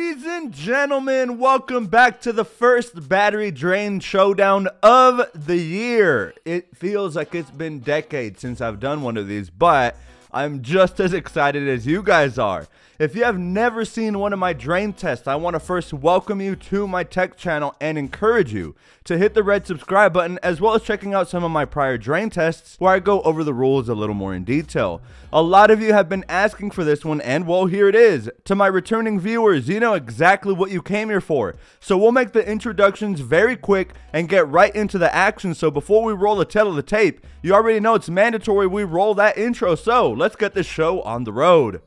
Ladies and gentlemen, welcome back to the first battery drain showdown of the year. It feels like it's been decades since I've done one of these, but I'm just as excited as you guys are. If you have never seen one of my drain tests, I want to first welcome you to my tech channel and encourage you to hit the red subscribe button, as well as checking out some of my prior drain tests where I go over the rules a little more in detail. A lot of you have been asking for this one, and well, here it is. To my returning viewers, you know exactly what you came here for. So we'll make the introductions very quick and get right into the action. So before we roll the tail of the tape, you already know it's mandatory we roll that intro. So let's get this show on the road.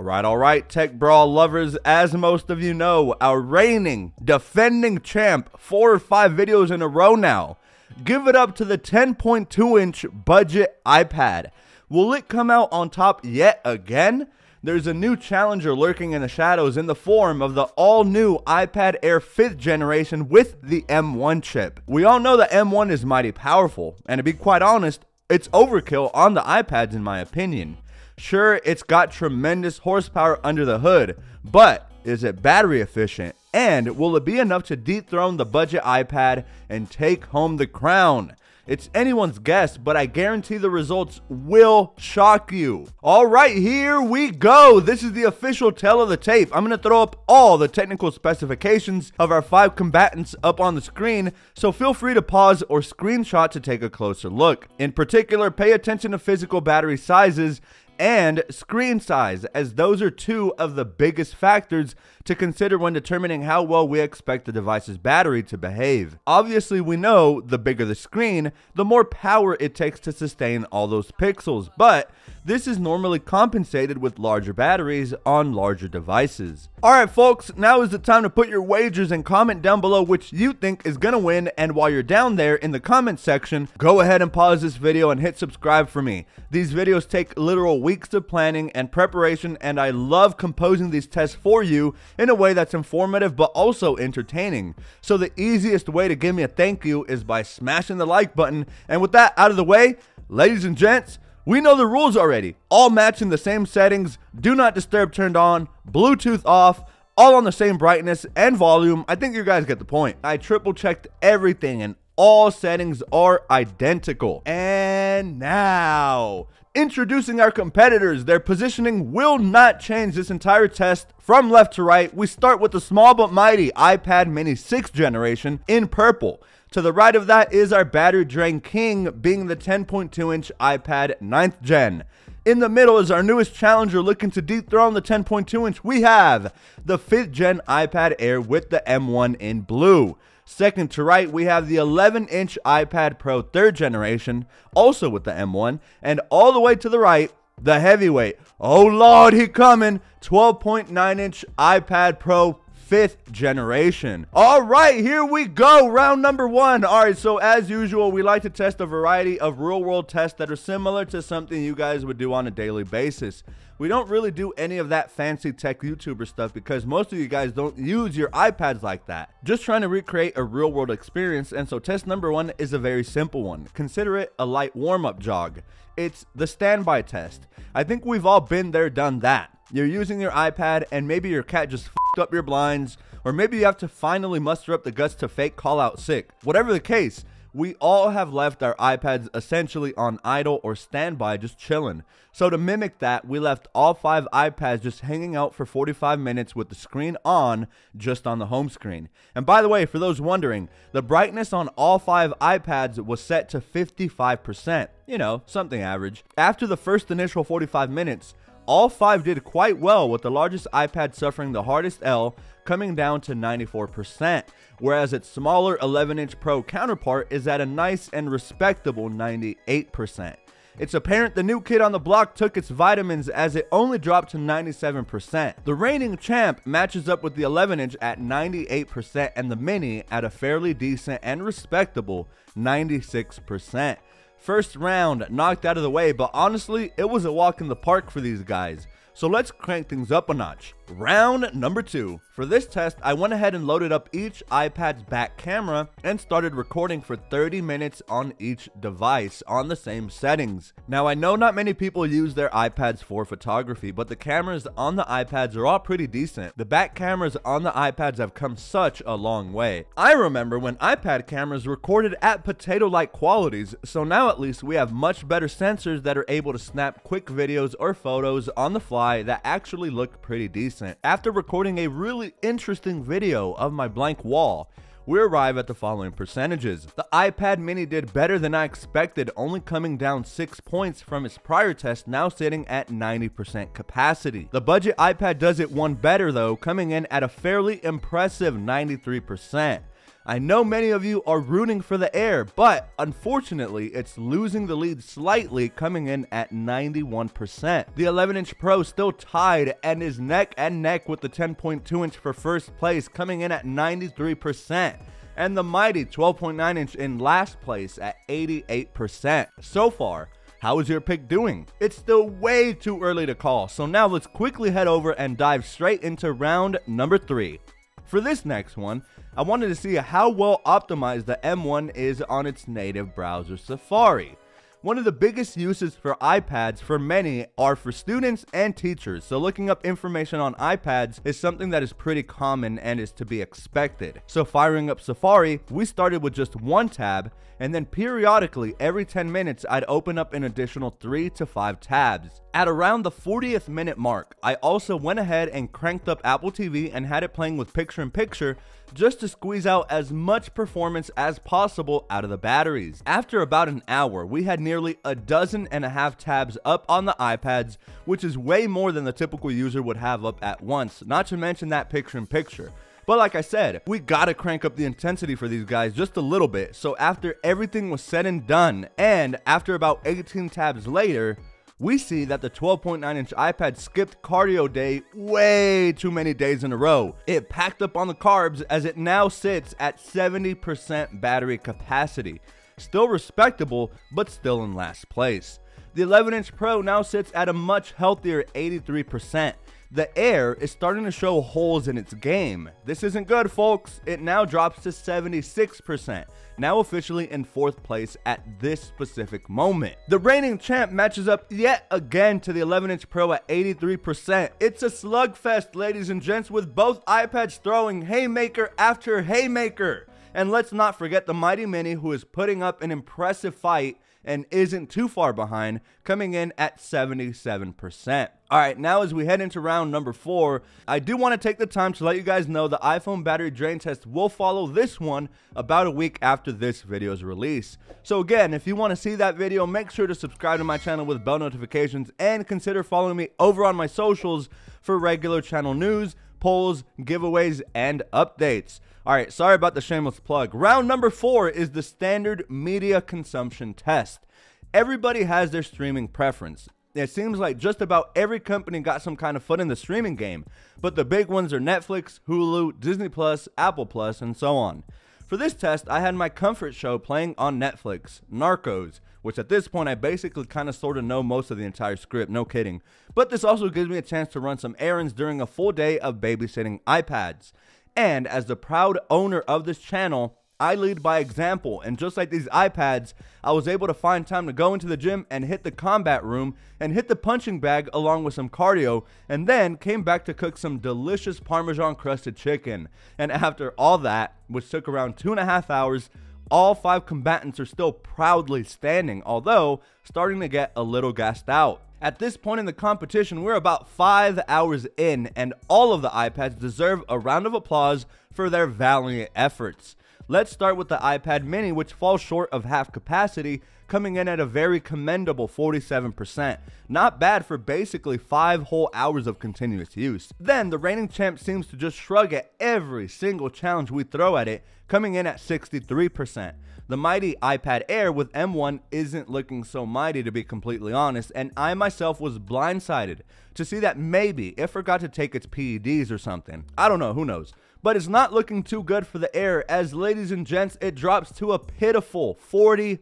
All right, tech brawl lovers, as most of you know, our reigning, defending champ, 4 or 5 videos in a row now. Give it up to the 10.2-inch budget iPad. Will it come out on top yet again? There's a new challenger lurking in the shadows in the form of the all-new iPad Air 5th generation with the M1 chip. We all know the M1 is mighty powerful, and to be quite honest, it's overkill on the iPads in my opinion. Sure, it's got tremendous horsepower under the hood, but is it battery efficient? And will it be enough to dethrone the budget iPad and take home the crown? It's anyone's guess, but I guarantee the results will shock you. All right, here we go. This is the official tail of the tape. I'm going to throw up all the technical specifications of our 5 combatants up on the screen, so feel free to pause or screenshot to take a closer look. In particular, pay attention to physical battery sizes and screen size, as those are 2 of the biggest factors to consider when determining how well we expect the device's battery to behave. Obviously, we know the bigger the screen, the more power it takes to sustain all those pixels, but this is normally compensated with larger batteries on larger devices. Alright folks, now is the time to put your wagers and comment down below which you think is gonna win, and while you're down there in the comment section, go ahead and pause this video and hit subscribe for me. These videos take literal weeks of planning and preparation, and I love composing these tests for you in a way that's informative but also entertaining. So the easiest way to give me a thank you is by smashing the like button, and with that out of the way, ladies and gents, we know the rules already. All matching the same settings, do not disturb turned on, Bluetooth off, all on the same brightness and volume. I think you guys get the point. I triple checked everything and all settings are identical. And now, introducing our competitors. Their positioning will not change this entire test from left to right. We start with the small but mighty iPad mini 6th generation in purple. To the right of that is our battery drain king, being the 10.2-inch iPad 9th gen. In the middle is our newest challenger looking to dethrone the 10.2-inch. We have the 5th gen iPad Air with the M1 in blue. Second to right, we have the 11-inch iPad Pro 3rd generation, also with the M1. And all the way to the right, the heavyweight, oh lord, he coming, 12.9-inch iPad Pro 5th generation. All right, here we go, round number 1. All right, so as usual, we like to test a variety of real-world tests that are similar to something you guys would do on a daily basis. We don't really do any of that fancy tech YouTuber stuff because most of you guys don't use your iPads like that. Just trying to recreate a real-world experience, and so test number 1 is a very simple one. Consider it a light warm-up jog. It's the standby test. I think we've all been there, done that. You're using your iPad and maybe your cat just f***ed up your blinds, or maybe you have to finally muster up the guts to fake call out sick. Whatever the case, we all have left our iPads essentially on idle or standby, just chilling. So to mimic that, we left all 5 iPads just hanging out for 45 minutes with the screen on, just on the home screen. And by the way, for those wondering, the brightness on all 5 iPads was set to 55%. You know, something average. After the first initial 45 minutes, all 5 did quite well, with the largest iPad suffering the hardest L, coming down to 94%, whereas its smaller 11-inch Pro counterpart is at a nice and respectable 98%. It's apparent the new kid on the block took its vitamins, as it only dropped to 97%. The reigning champ matches up with the 11-inch at 98% and the mini at a fairly decent and respectable 96%. First round knocked out of the way, but honestly, it was a walk in the park for these guys. So let's crank things up a notch. Round number 2. For this test, I went ahead and loaded up each iPad's back camera and started recording for 30 minutes on each device on the same settings. Now, I know not many people use their iPads for photography, but the cameras on the iPads are all pretty decent. The back cameras on the iPads have come such a long way. I remember when iPad cameras recorded at potato-like qualities, so now at least we have much better sensors that are able to snap quick videos or photos on the fly that actually look pretty decent. After recording a really interesting video of my blank wall, we arrive at the following percentages. The iPad mini did better than I expected, only coming down 6 points from its prior test, now sitting at 90% capacity. The budget iPad does it one better though, coming in at a fairly impressive 93%. I know many of you are rooting for the Air, but unfortunately, it's losing the lead slightly, coming in at 91%. The 11-inch Pro still tied and is neck and neck with the 10.2-inch for first place, coming in at 93%. And the mighty 12.9-inch in last place at 88%. So far, how is your pick doing? It's still way too early to call, so now let's quickly head over and dive straight into round number 3. For this next one, I wanted to see how well optimized the M1 is on its native browser Safari. One of the biggest uses for iPads for many are for students and teachers, so looking up information on iPads is something that is pretty common and is to be expected. So firing up Safari, we started with just one tab, and then periodically every 10 minutes I'd open up an additional 3 to 5 tabs. At around the 40th minute mark, I also went ahead and cranked up Apple TV and had it playing with picture-in-picture just to squeeze out as much performance as possible out of the batteries. After about an hour, we had nearly 12.5 tabs up on the iPads, which is way more than the typical user would have up at once, not to mention that picture-in-picture. But like I said, we gotta crank up the intensity for these guys just a little bit. So after everything was said and done, and after about 18 tabs later, we see that the 12.9-inch iPad skipped cardio day way too many days in a row. It packed up on the carbs as it now sits at 70% battery capacity. Still respectable, but still in last place. The 11-inch Pro now sits at a much healthier 83%. The Air is starting to show holes in its game. This isn't good, folks. It now drops to 76%, now officially in 4th place at this specific moment. The reigning champ matches up yet again to the 11-inch Pro at 83%. It's a slugfest, ladies and gents, with both iPads throwing haymaker after haymaker. And let's not forget the mighty Mini, who is putting up an impressive fight and isn't too far behind, coming in at 77%. Alright, now as we head into round number 4, I do want to take the time to let you guys know the iPhone battery drain test will follow this one about a week after this video's release. So again, if you want to see that video, make sure to subscribe to my channel with bell notifications and consider following me over on my socials for regular channel news, polls, giveaways, and updates. Alright, sorry about the shameless plug. Round number 4 is the standard media consumption test. Everybody has their streaming preference. It seems like just about every company got some kind of foot in the streaming game, but the big ones are Netflix, Hulu, Disney+, Apple+, and so on. For this test, I had my comfort show playing on Netflix, Narcos, which at this point I basically kind of sort of know most of the entire script, no kidding. But this also gives me a chance to run some errands during a full day of babysitting iPads. And as the proud owner of this channel, I lead by example, and just like these iPads, I was able to find time to go into the gym and hit the combat room and hit the punching bag along with some cardio, and then came back to cook some delicious Parmesan crusted chicken. And after all that, which took around 2.5 hours, all 5 combatants are still proudly standing, although starting to get a little gassed out. At this point in the competition, we're about 5 hours in, and all of the iPads deserve a round of applause for their valiant efforts. Let's start with the iPad mini, which falls short of half capacity, coming in at a very commendable 47%. Not bad for basically 5 whole hours of continuous use. Then the reigning champ seems to just shrug at every single challenge we throw at it, coming in at 63%. The mighty iPad Air with M1 isn't looking so mighty, to be completely honest, and I myself was blindsided to see that maybe it forgot to take its PEDs or something. I don't know, who knows. But it's not looking too good for the Air, as ladies and gents, it drops to a pitiful 41%.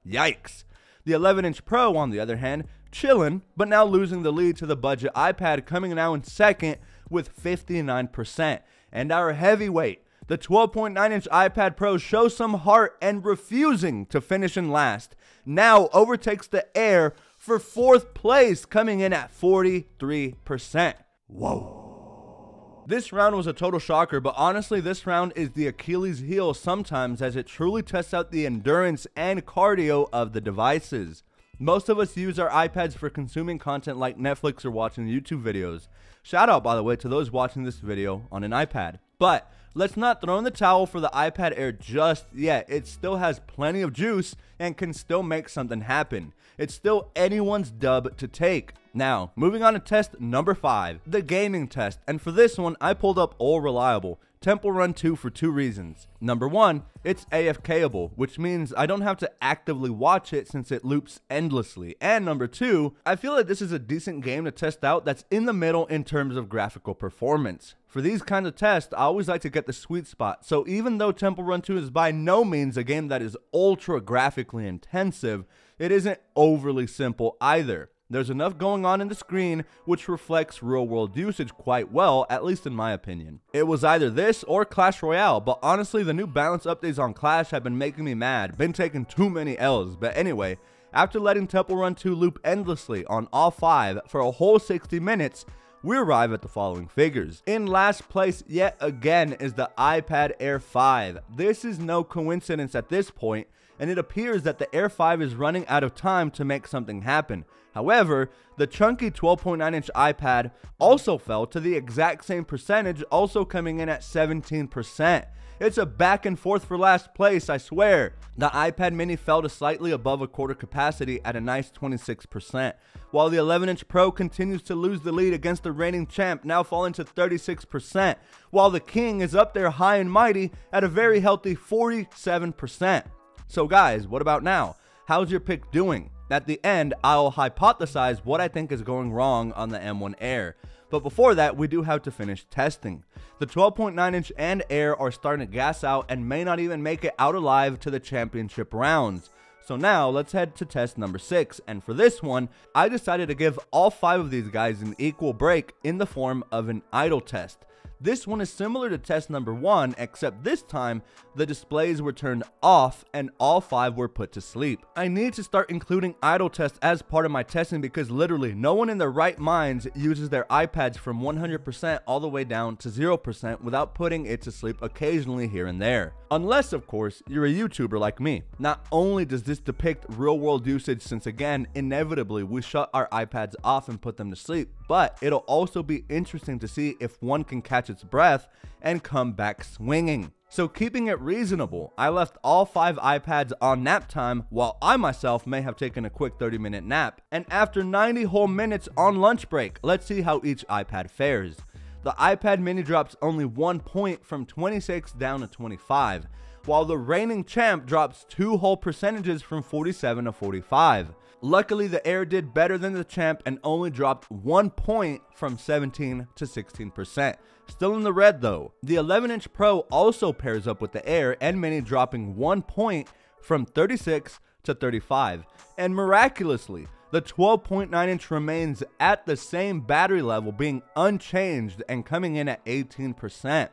Yikes. The 11-inch Pro, on the other hand, chillin', but now losing the lead to the budget iPad, coming now in second with 59%. And our heavyweight, the 12.9-inch iPad Pro, shows some heart and refusing to finish in last, now overtakes the Air for 4th place, coming in at 43%. Whoa. This round was a total shocker, but honestly, this round is the Achilles heel sometimes, as it truly tests out the endurance and cardio of the devices. Most of us use our iPads for consuming content like Netflix or watching YouTube videos. Shout out, by the way, to those watching this video on an iPad. But let's not throw in the towel for the iPad Air just yet. It still has plenty of juice and can still make something happen. It's still anyone's dub to take. Now, moving on to test number 5, the gaming test. And for this one, I pulled up All Reliable, Temple Run 2, for 2 reasons. Number 1, it's AFKable, which means I don't have to actively watch it since it loops endlessly. And number 2, I feel like this is a decent game to test out that's in the middle in terms of graphical performance. For these kinds of tests, I always like to get the sweet spot. So even though Temple Run 2 is by no means a game that is ultra graphically intensive, it isn't overly simple either. There's enough going on in the screen which reflects real-world usage quite well, at least in my opinion. It was either this or Clash Royale, but honestly the new balance updates on Clash have been making me mad, been taking too many L's. But anyway, after letting Temple Run 2 loop endlessly on all 5 for a whole 60 minutes, we arrive at the following figures. In last place yet again is the iPad Air 5. This is no coincidence at this point, and it appears that the Air 5 is running out of time to make something happen. However, the chunky 12.9-inch iPad also fell to the exact same percentage, also coming in at 17%. It's a back and forth for last place, I swear. The iPad mini fell to slightly above a quarter capacity at a nice 26%, while the 11-inch Pro continues to lose the lead against the reigning champ, now falling to 36%, while the King is up there high and mighty at a very healthy 47%. So guys, what about now? How's your pick doing? At the end, I'll hypothesize what I think is going wrong on the M1 Air. But before that, we do have to finish testing. The 12.9-inch and Air are starting to gas out and may not even make it out alive to the championship rounds. So now, let's head to test number 6, and for this one, I decided to give all 5 of these guys an equal break in the form of an idle test. This one is similar to test number 1, except this time, the displays were turned off and all 5 were put to sleep. I need to start including idle tests as part of my testing because literally no one in their right minds uses their iPads from 100% all the way down to 0% without putting it to sleep occasionally here and there. Unless, of course, you're a YouTuber like me. Not only does this depict real-world usage since, again, inevitably we shut our iPads off and put them to sleep, but it'll also be interesting to see if one can catch its breath and come back swinging. So keeping it reasonable, I left all 5 iPads on nap time while I myself may have taken a quick 30-minute nap. And after 90 whole minutes on lunch break, let's see how each iPad fares. The iPad mini drops only 1 point from 26 down to 25, while the reigning champ drops 2 whole percentages from 47 to 45. Luckily, the Air did better than the champ and only dropped 1 point from 17 to 16%. Still in the red though. The 11-inch Pro also pairs up with the Air and mini, dropping 1 point from 36 to 35. And miraculously, the 12.9-inch remains at the same battery level, being unchanged and coming in at 18%.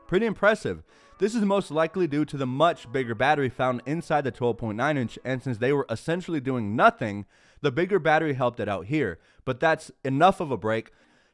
Pretty impressive. This is most likely due to the much bigger battery found inside the 12.9-inch, and since they were essentially doing nothing, the bigger battery helped it out here. But that's enough of a break.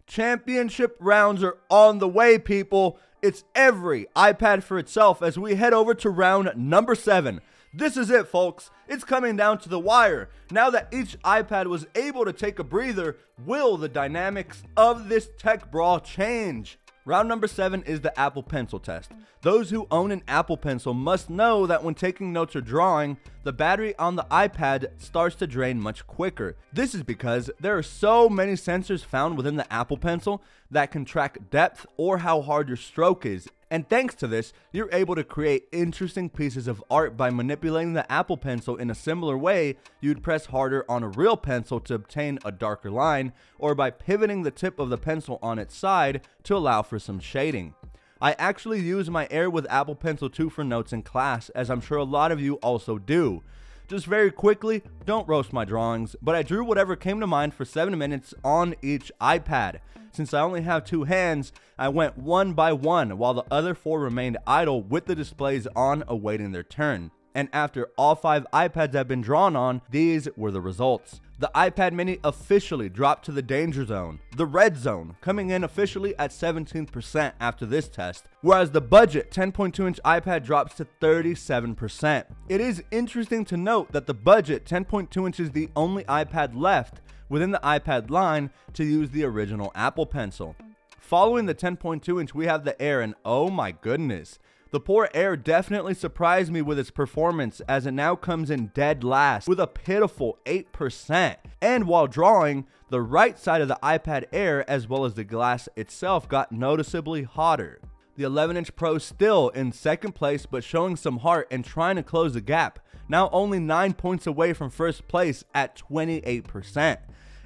Championship rounds are on the way, people. It's every iPad for itself as we head over to round number 7. This is it, folks. It's coming down to the wire. Now that each iPad was able to take a breather, will the dynamics of this tech brawl change? Round number 7 is the Apple Pencil test. Those who own an Apple Pencil must know that when taking notes or drawing, the battery on the iPad starts to drain much quicker. This is because there are so many sensors found within the Apple Pencil that can track depth or how hard your stroke is. And thanks to this, you're able to create interesting pieces of art by manipulating the Apple Pencil in a similar way you'd press harder on a real pencil to obtain a darker line, or by pivoting the tip of the pencil on its side to allow for some shading. I actually use my Air with Apple Pencil 2 for notes in class, as I'm sure a lot of you also do. Just very quickly, don't roast my drawings, but I drew whatever came to mind for 7 minutes on each iPad. Since I only have 2 hands, I went one by one while the other 4 remained idle with the displays on awaiting their turn. And after all 5 iPads have been drawn on, these were the results. The iPad mini officially dropped to the danger zone, the red zone, coming in officially at 17% after this test, whereas the budget 10.2-inch iPad drops to 37%. It is interesting to note that the budget 10.2-inch is the only iPad left within the iPad line to use the original Apple Pencil. Following the 10.2-inch, we have the Air, and oh my goodness, the poor Air definitely surprised me with its performance, as it now comes in dead last with a pitiful 8%. And while drawing, the right side of the iPad Air as well as the glass itself got noticeably hotter. The 11-inch Pro still in second place, but showing some heart and trying to close the gap, now only 9 points away from first place at 28%.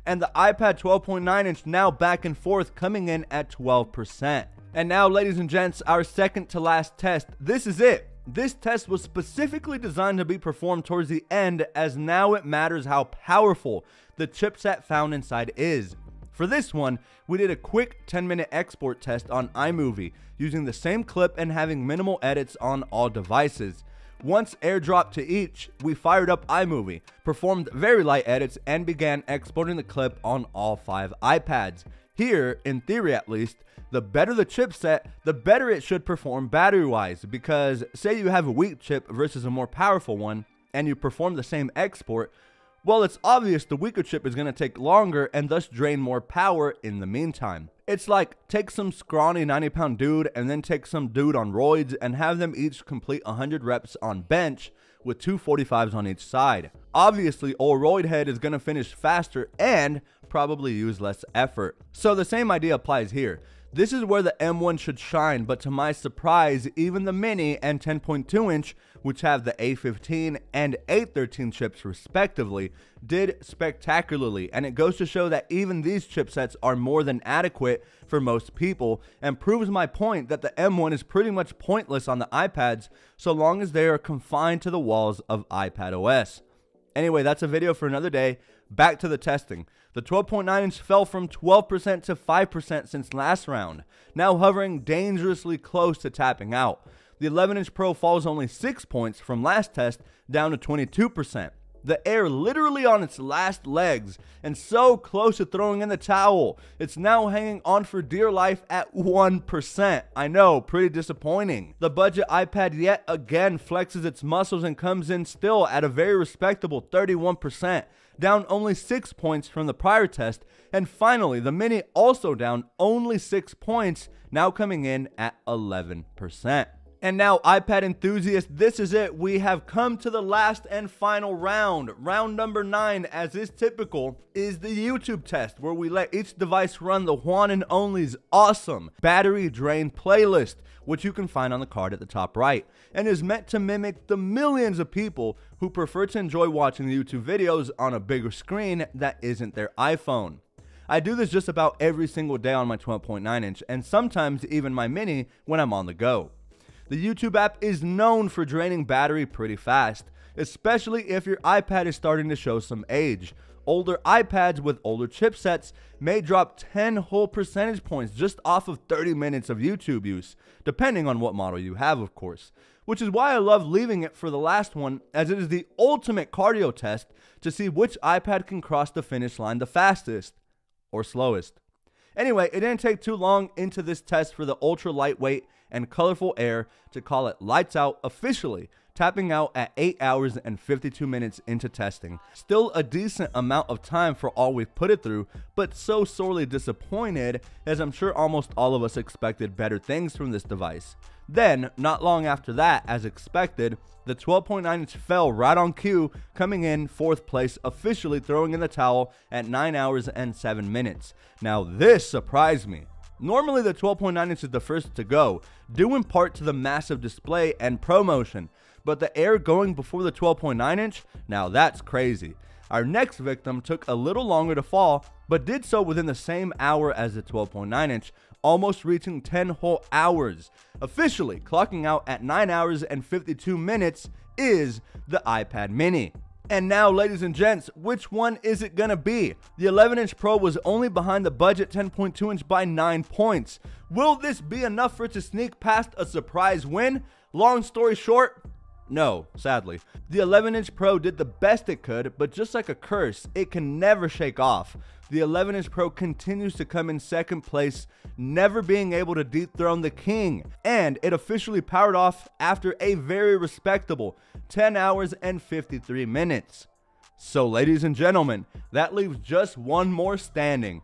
And the iPad 12.9-inch now back and forth, coming in at 12%. And now, ladies and gents, our second to last test. This is it. This test was specifically designed to be performed towards the end, as now it matters how powerful the chipset found inside is. For this one, we did a quick 10-minute export test on iMovie, using the same clip and having minimal edits on all devices. Once airdropped to each, we fired up iMovie, performed very light edits, and began exporting the clip on all 5 iPads. Here, in theory at least, the better the chipset, the better it should perform battery-wise, because say you have a weak chip versus a more powerful one, and you perform the same export, well, it's obvious the weaker chip is going to take longer and thus drain more power in the meantime. It's like, take some scrawny 90-pound dude and then take some dude on roids and have them each complete 100 reps on bench with 2 45s on each side. Obviously, old roid head is going to finish faster and probably use less effort. So the same idea applies here. This is where the M1 should shine, but to my surprise, even the Mini and 10.2-inch, which have the A15 and A13 chips respectively, did spectacularly, and it goes to show that even these chipsets are more than adequate for most people, and proves my point that the M1 is pretty much pointless on the iPads so long as they are confined to the walls of iPadOS. Anyway, that's a video for another day. Back to the testing. The 12.9-inch fell from 12% to 5% since last round, now hovering dangerously close to tapping out. The 11-inch Pro falls only 6 points from last test, down to 22%. The Air literally on its last legs, and so close to throwing in the towel. It's now hanging on for dear life at 1%. I know, pretty disappointing. The budget iPad yet again flexes its muscles and comes in still at a very respectable 31%. Down only 6 points from the prior test. And finally, the Mini also down only 6 points, now coming in at 11%. And now, iPad enthusiasts, this is it. We have come to the last and final round. Round number 9, as is typical, is the YouTube test, where we let each device run TheJuan&Only's awesome battery drain playlist, which you can find on the card at the top right, and is meant to mimic the millions of people who prefer to enjoy watching YouTube videos on a bigger screen that isn't their iPhone. I do this just about every single day on my 12.9-inch, and sometimes even my Mini when I'm on the go. The YouTube app is known for draining battery pretty fast, especially if your iPad is starting to show some age. Older iPads with older chipsets may drop 10 whole percentage points just off of 30 minutes of YouTube use, depending on what model you have, of course. Which is why I love leaving it for the last one, as it is the ultimate cardio test to see which iPad can cross the finish line the fastest or slowest. Anyway, it didn't take too long into this test for the ultra lightweight and colorful Air to call it lights out officially, tapping out at 8 hours and 52 minutes into testing. Still a decent amount of time for all we've put it through, but so sorely disappointed, as I'm sure almost all of us expected better things from this device. Then, not long after that, as expected, the 12.9-inch fell right on cue, coming in 4th place, officially throwing in the towel at 9 hours and 7 minutes. Now this surprised me. Normally the 12.9-inch is the first to go, due in part to the massive display and ProMotion, but the Air going before the 12.9-inch, now that's crazy. Our next victim took a little longer to fall, but did so within the same hour as the 12.9-inch, almost reaching 10 whole hours. Officially clocking out at 9 hours and 52 minutes is the iPad Mini. And now, ladies and gents, which one is it gonna be? The 11-inch Pro was only behind the budget 10.2-inch by 9 points. Will this be enough for it to sneak past a surprise win? Long story short, no, sadly. The 11-inch Pro did the best it could, but just like a curse, it can never shake off. The 11-inch Pro continues to come in second place, never being able to dethrone the king, and it officially powered off after a very respectable 10 hours and 53 minutes. So, ladies and gentlemen, that leaves just one more standing.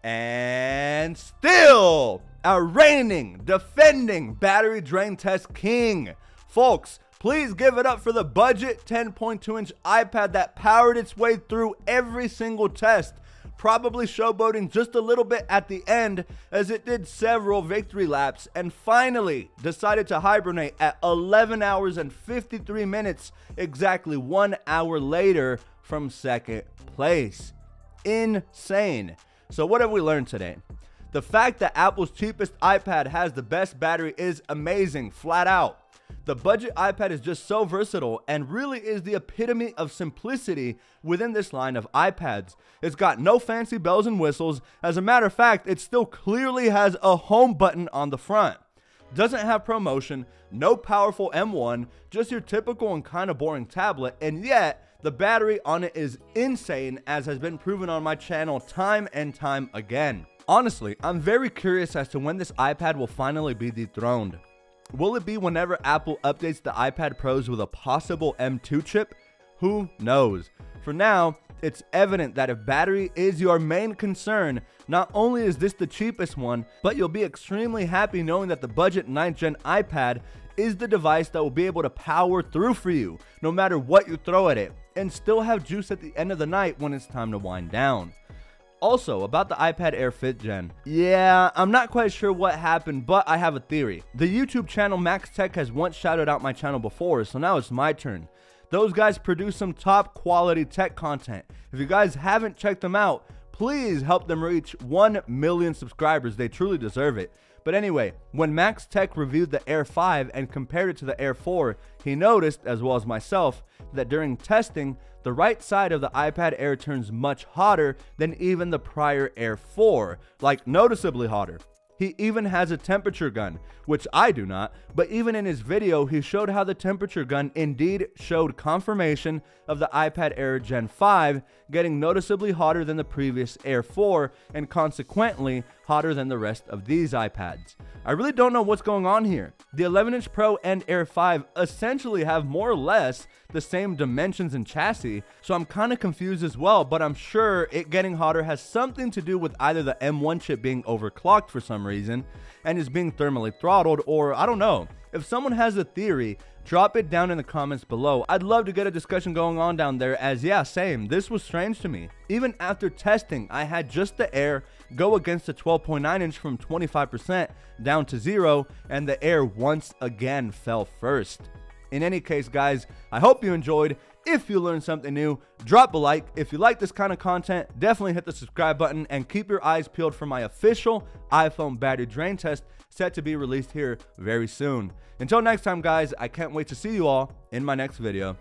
And still, our reigning, defending battery drain test king. Folks, please give it up for the budget 10.2-inch iPad that powered its way through every single test, probably showboating just a little bit at the end as it did several victory laps and finally decided to hibernate at 11 hours and 53 minutes, exactly 1 hour later from second place. Insane. So what have we learned today? The fact that Apple's cheapest iPad has the best battery is amazing, flat out. The budget iPad is just so versatile and really is the epitome of simplicity within this line of iPads. It's got no fancy bells and whistles. As a matter of fact, it still clearly has a home button on the front. Doesn't have ProMotion, no powerful M1, just your typical and kind of boring tablet, and yet the battery on it is insane, as has been proven on my channel time and time again. Honestly, I'm very curious as to when this iPad will finally be dethroned. Will it be whenever Apple updates the iPad Pros with a possible M2 chip? Who knows? For now, it's evident that if battery is your main concern, not only is this the cheapest one, but you'll be extremely happy knowing that the budget 9th gen iPad is the device that will be able to power through for you, no matter what you throw at it, and still have juice at the end of the night when it's time to wind down. Also, about the iPad Air 5th Gen. Yeah, I'm not quite sure what happened, but I have a theory. The YouTube channel Max Tech has once shouted out my channel before, so now it's my turn. Those guys produce some top quality tech content. If you guys haven't checked them out, please help them reach 1 million subscribers. They truly deserve it. But anyway, when Max Tech reviewed the Air 5 and compared it to the Air 4, he noticed, as well as myself, that during testing, the right side of the iPad Air turns much hotter than even the prior Air 4, like noticeably hotter. He even has a temperature gun, which I do not, but even in his video, he showed how the temperature gun indeed showed confirmation of the iPad Air Gen 5 getting noticeably hotter than the previous Air 4 and consequently hotter than the rest of these iPads. I really don't know what's going on here. The 11-inch Pro and Air 5 essentially have more or less the same dimensions and chassis, so I'm kind of confused as well, but I'm sure it getting hotter has something to do with either the M1 chip being overclocked for some reason and is being thermally throttled, or I don't know. If someone has a theory, drop it down in the comments below. I'd love to get a discussion going on down there, as yeah, same, this was strange to me. Even after testing, I had just the Air go against the 12.9-inch from 25% down to 0, and the Air once again fell first. In any case, guys, I hope you enjoyed. If you learned something new, drop a like. If you like this kind of content, definitely hit the subscribe button and keep your eyes peeled for my official iPhone battery drain test set to be released here very soon. Until next time, guys, I can't wait to see you all in my next video.